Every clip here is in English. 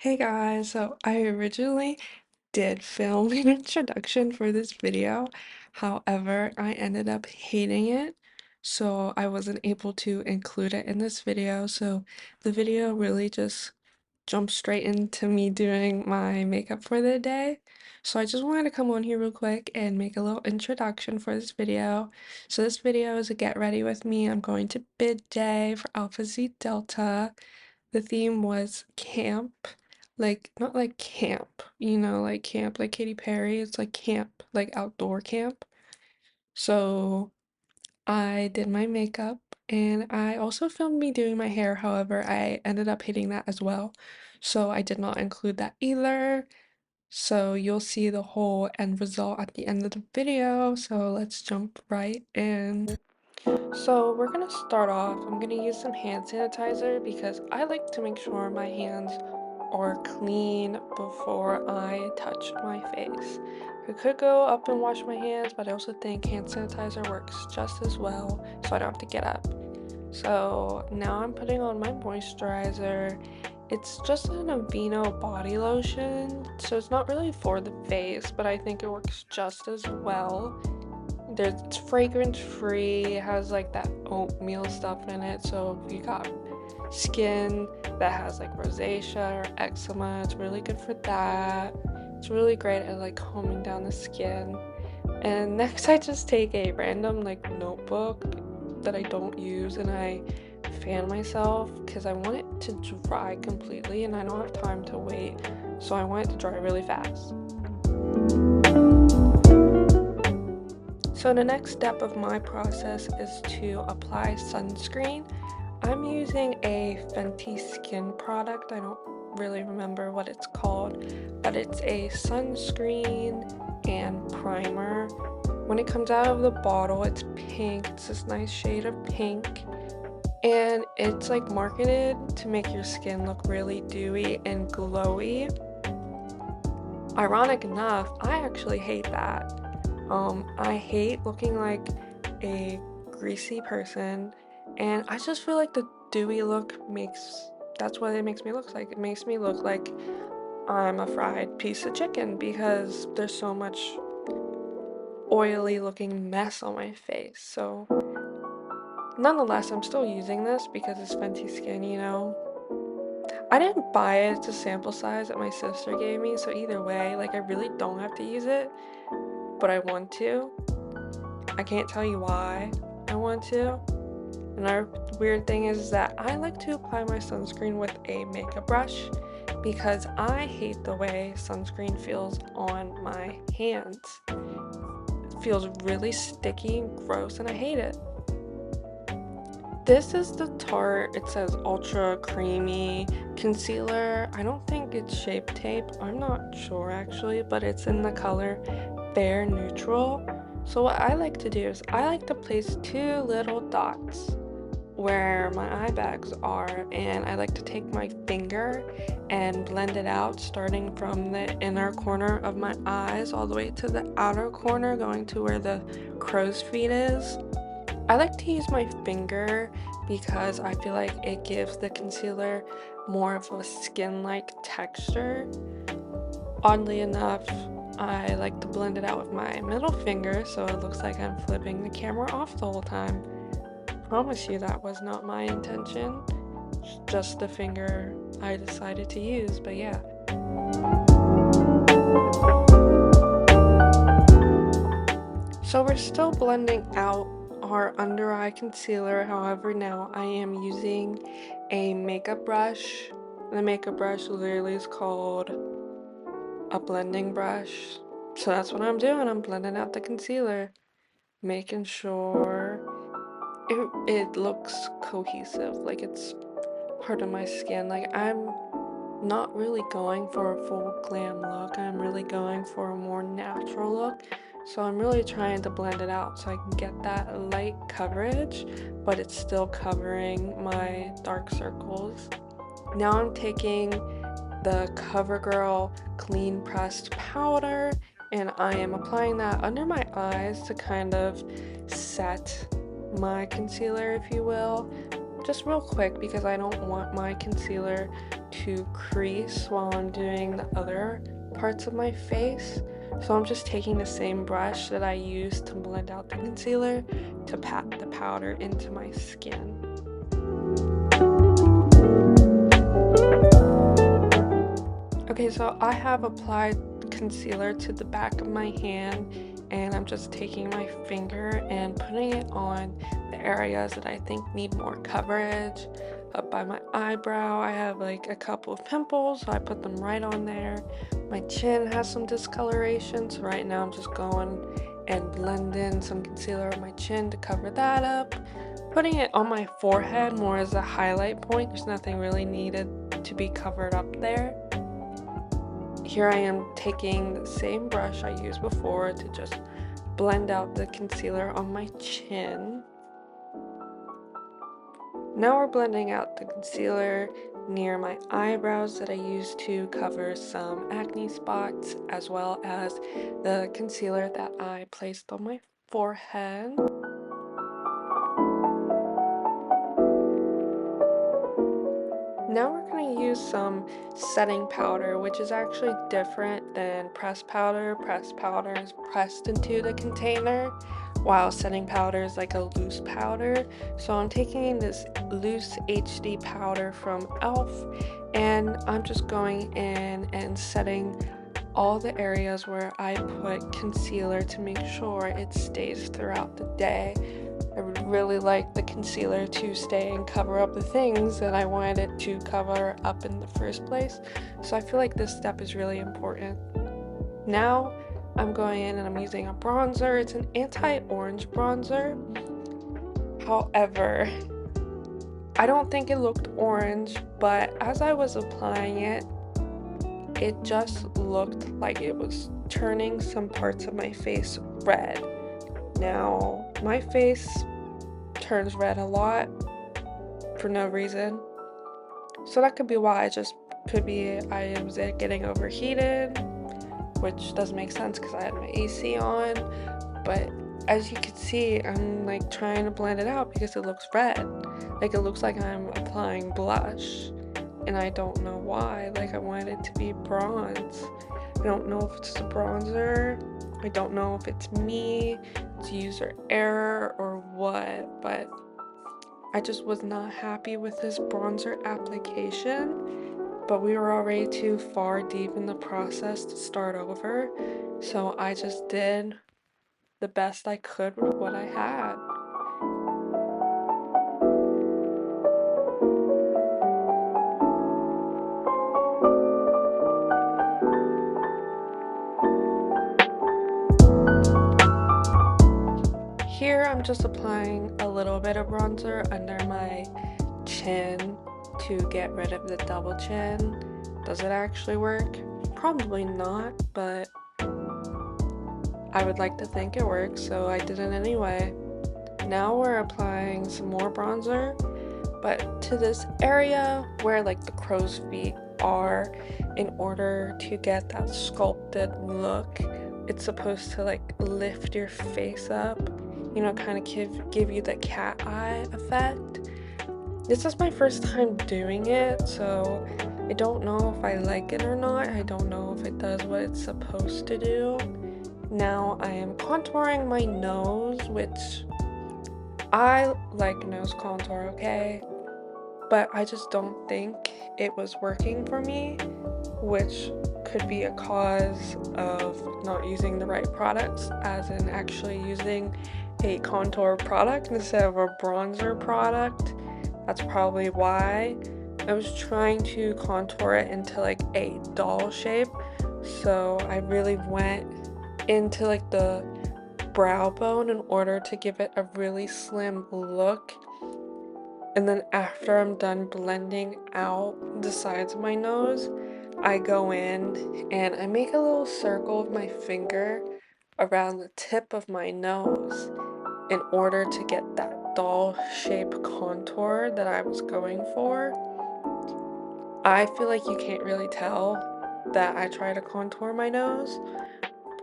Hey guys, so I originally did film an introduction for this video. However, I ended up hating it, so I wasn't able to include it in this video. So the video really just jumped straight into me doing my makeup for the day. So I just wanted to come on here real quick and make a little introduction for this video. So this video is a get ready with me. I'm going to bid day for Alpha Z Delta. The theme was camp. Like, not like camp, like camp like Katy Perry. It's like camp, like outdoor camp. So I did my makeup and I also filmed me doing my hair. However, I ended up hating that as well. So I did not include that either. So you'll see the whole end result at the end of the video. So let's jump right in. So we're gonna start off. I'm gonna use some hand sanitizer because I like to make sure my hands are clean before I touch my face. I could go up and wash my hands, but I also think hand sanitizer works just as well, so I don't have to get up. So now I'm putting on my moisturizer. It's just an Aveeno body lotion, so it's not really for the face, but I think it works just as well. It's fragrance free, it has like that oatmeal stuff in it, so if you got skin that has like rosacea or eczema, it's really good for that. It's really great at like calming down the skin. And next I just take a random like notebook that I don't use and I fan myself because I want it to dry completely and I don't have time to wait, so I want it to dry really fast. So the next step of my process is to apply sunscreen. I'm using a Fenty skin product. I don't really remember what it's called, but it's a sunscreen and primer. When it comes out of the bottle, it's pink. It's this nice shade of pink. And it's like marketed to make your skin look really dewy and glowy. Ironic enough, I actually hate that. I hate looking like a greasy person, and I just feel like the dewy look that's what it makes me look like. It makes me look like I'm a fried piece of chicken because there's so much oily looking mess on my face. So nonetheless, I'm still using this because it's Fenty Skin. I didn't buy it. It's a sample size that my sister gave me, so either way, like I really don't have to use it, but I want to. I can't tell you why I want to. Another weird thing is that I like to apply my sunscreen with a makeup brush because I hate the way sunscreen feels on my hands. It feels really sticky and gross and I hate it. This is the Tarte, it says Ultra Creamy Concealer. I don't think it's Shape Tape, I'm not sure actually, but it's in the color Bare Neutral. So what I like to do is I like to place two little dots where my eye bags are, and I like to take my finger and blend it out starting from the inner corner of my eyes all the way to the outer corner going to where the crow's feet is. I like to use my finger because I feel like it gives the concealer more of a skin-like texture. Oddly enough, I like to blend it out with my middle finger so it looks like I'm flipping the camera off the whole time. Promise you that was not my intention, just the finger I decided to use, but yeah. So we're still blending out our under eye concealer, however now I am using a makeup brush. The makeup brush literally is called a blending brush. So that's what I'm doing, I'm blending out the concealer, making sure it looks cohesive, like it's part of my skin. Like I'm not really going for a full glam look, I'm really going for a more natural look. So I'm really trying to blend it out so I can get that light coverage, but it's still covering my dark circles. Now I'm taking the CoverGirl Clean Pressed Powder and I am applying that under my eyes to kind of set my concealer, if you will, just real quick because I don't want my concealer to crease while I'm doing the other parts of my face. So I'm just taking the same brush that I used to blend out the concealer to pat the powder into my skin. Okay, so I have applied concealer to the back of my hand, and I'm just taking my finger and putting it on the areas that I think need more coverage. Up by my eyebrow, I have like a couple of pimples, so I put them right on there. My chin has some discoloration, so right now I'm just going and blending some concealer on my chin to cover that up. Putting it on my forehead more as a highlight point. There's nothing really needed to be covered up there. Here I am taking the same brush I used before to just blend out the concealer on my chin. Now we're blending out the concealer near my eyebrows that I used to cover some acne spots, as well as the concealer that I placed on my forehead. Now we're going to use some setting powder, which is actually different than pressed powder. Pressed powder is pressed into the container, while setting powder is like a loose powder. So I'm taking this loose HD powder from e.l.f. and I'm just going in and setting all the areas where I put concealer to make sure it stays throughout the day. I would really like the concealer to stay and cover up the things that I wanted it to cover up in the first place. So I feel like this step is really important. Now I'm going in and I'm using a bronzer. It's an anti-orange bronzer. However, I don't think it looked orange, but as I was applying it, it just looked like it was turning some parts of my face red. Now, my face turns red a lot for no reason. So that could be why. I was getting overheated, which doesn't make sense because I had my AC on. But as you can see, I'm like trying to blend it out because it looks red. Like it looks like I'm applying blush. And I don't know why. Like I wanted it to be bronze. I don't know if it's a bronzer. I don't know if it's me, it's user error or what, but I just was not happy with this bronzer application. But we were already too far deep in the process to start over, so I just did the best I could with what I had. Here I'm just applying a little bit of bronzer under my chin to get rid of the double chin. Does it actually work? Probably not, but I would like to think it works, so I did it anyway. Now we're applying some more bronzer, but to this area where like the crow's feet are, in order to get that sculpted look. It's supposed to like lift your face up, you know, kind of give you the cat eye effect. This is my first time doing it, so I don't know if I like it or not. I don't know if it does what it's supposed to do. Now I am contouring my nose, which I like nose contour, okay? But I just don't think it was working for me, which could be a cause of not using the right products, as in actually using a contour product instead of a bronzer product. That's probably why. I was trying to contour it into like a doll shape, so I really went into like the brow bone in order to give it a really slim look. And then after I'm done blending out the sides of my nose, I go in and I make a little circle of my finger around the tip of my nose in order to get that doll shape contour that I was going for. I feel like you can't really tell that I try to contour my nose,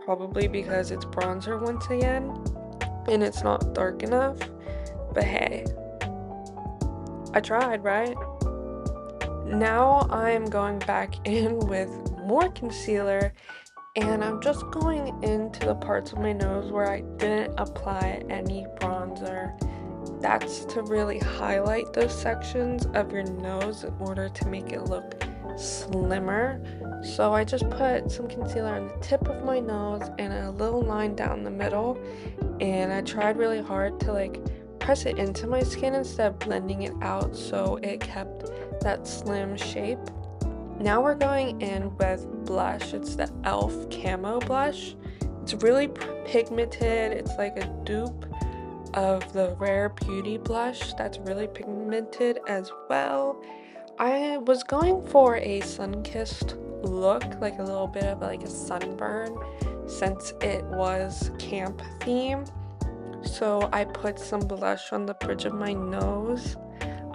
probably because it's bronzer once again and it's not dark enough, but hey, I tried, right? Now I'm going back in with more concealer, and I'm just going into the parts of my nose where I didn't apply any bronzer. That's to really highlight those sections of your nose in order to make it look slimmer. So I just put some concealer on the tip of my nose and a little line down the middle, and I tried really hard to like press it into my skin instead of blending it out so it kept that slim shape. Now we're going in with blush. It's the e.l.f. Camo blush. It's really pigmented. It's like a dupe of the Rare Beauty blush that's really pigmented as well. I was going for a sun-kissed look, like a little bit of like a sunburn, since it was camp theme. So I put some blush on the bridge of my nose.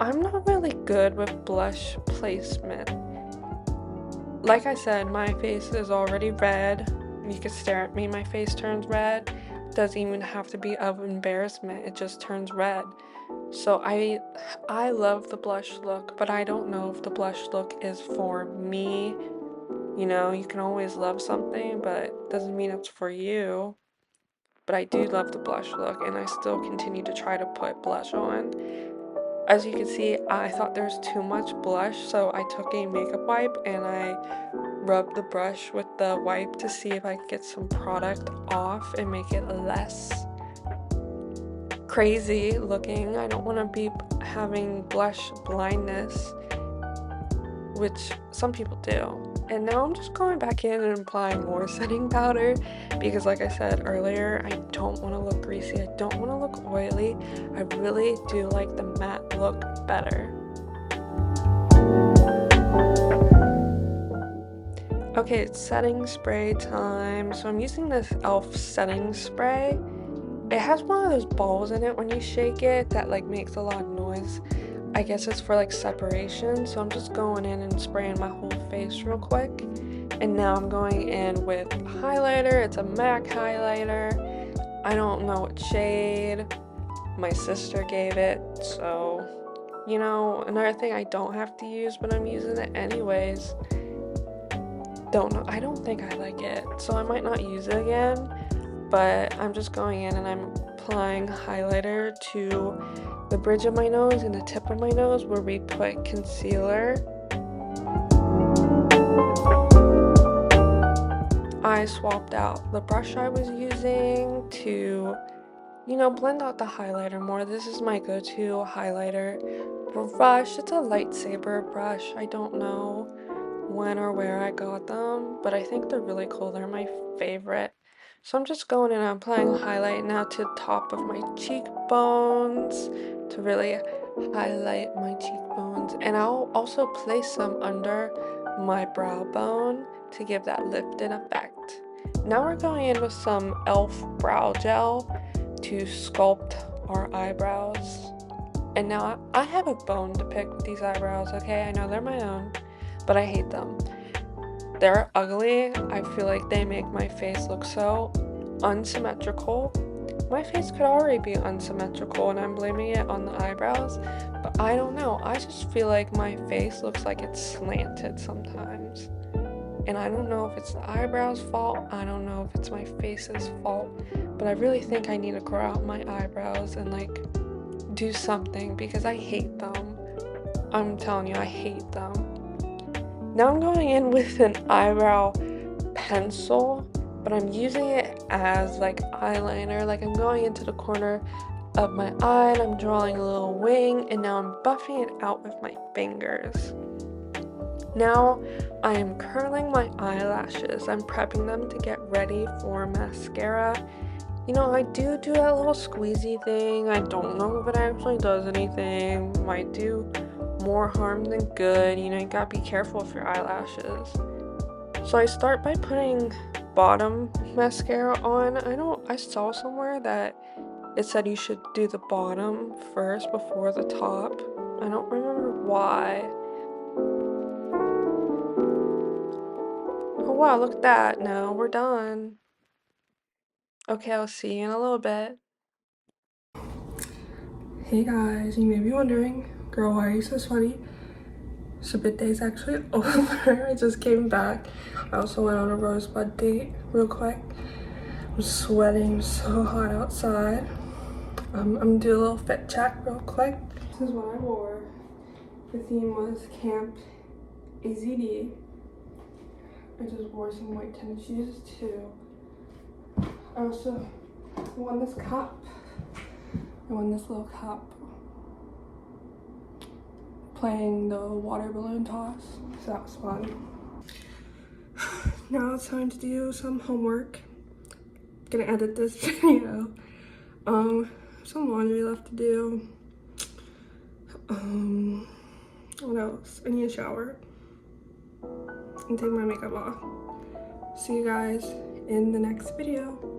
I'm not really good with blush placement. Like I said, my face is already red. You can stare at me, my face turns red. Doesn't even have to be of embarrassment, it just turns red. So I love the blush look, but I don't know if the blush look is for me. You know, you can always love something, but doesn't mean it's for you. But I do love the blush look, and I still continue to try to put blush on. As you can see, I thought there was too much blush, so I took a makeup wipe and I rubbed the brush with the wipe to see if I could get some product off and make it less crazy looking. I don't want to be having blush blindness, which some people do. And now I'm just going back in and applying more setting powder because, like I said earlier, I don't want to look greasy. I don't want to look oily. I really do like the matte look better. Okay, it's setting spray time. So I'm using this e.l.f. setting spray. It has one of those balls in it when you shake it that like makes a lot of noise. I guess it's for like separation, so I'm just going in and spraying my whole face real quick. And now I'm going in with highlighter. It's a MAC highlighter. I don't know what shade. My sister gave it, so you know, another thing I don't have to use, but I'm using it anyways. Don't know. I don't think I like it, so I might not use it again. But I'm just going in and I'm applying highlighter to the bridge of my nose and the tip of my nose where we put concealer. I swapped out the brush I was using to, you know, blend out the highlighter more. This is my go-to highlighter brush. It's a lightsaber brush. I don't know when or where I got them, but I think they're really cool. They're my favorite. So I'm just going in and applying highlight now to the top of my cheekbones to really highlight my cheekbones. And I'll also place some under my brow bone to give that lifted effect. Now we're going in with some e.l.f. brow gel to sculpt our eyebrows. And now I have a bone to pick with these eyebrows, okay? I know they're my own, but I hate them. They're ugly. I feel like they make my face look so unsymmetrical. My face could already be unsymmetrical and I'm blaming it on the eyebrows, but I don't know. I just feel like my face looks like it's slanted sometimes. And I don't know if it's the eyebrows' fault, I don't know if it's my face's fault, but I really think I need to grow out my eyebrows and like do something because I hate them. I'm telling you, I hate them. Now I'm going in with an eyebrow pencil, but I'm using it as like eyeliner. Like I'm going into the corner of my eye and I'm drawing a little wing, and now I'm buffing it out with my fingers. Now I am curling my eyelashes. I'm prepping them to get ready for mascara. You know, I do that little squeezy thing. I don't know if it actually does anything. Might do more harm than good. You know, you gotta be careful with your eyelashes. So I start by putting bottom mascara on. I saw somewhere that it said you should do the bottom first before the top. I don't remember why. Oh wow, look at that. Now we're done. Okay, I'll see you in a little bit. Hey guys, you may be wondering, girl, why are you so sweaty? So day's actually over. I just came back. I also went on a rosebud date real quick. I'm sweating so hot outside. I'm gonna do a little fit check real quick. This is what I wore. The theme was Camp AZD. I just wore some white tennis shoes too. I also won this cup. I won this little cup playing the water balloon toss, so that was fun. Now it's time to do some homework. Gonna edit this video. Some laundry left to do. What else? I need a shower and take my makeup off. See you guys in the next video.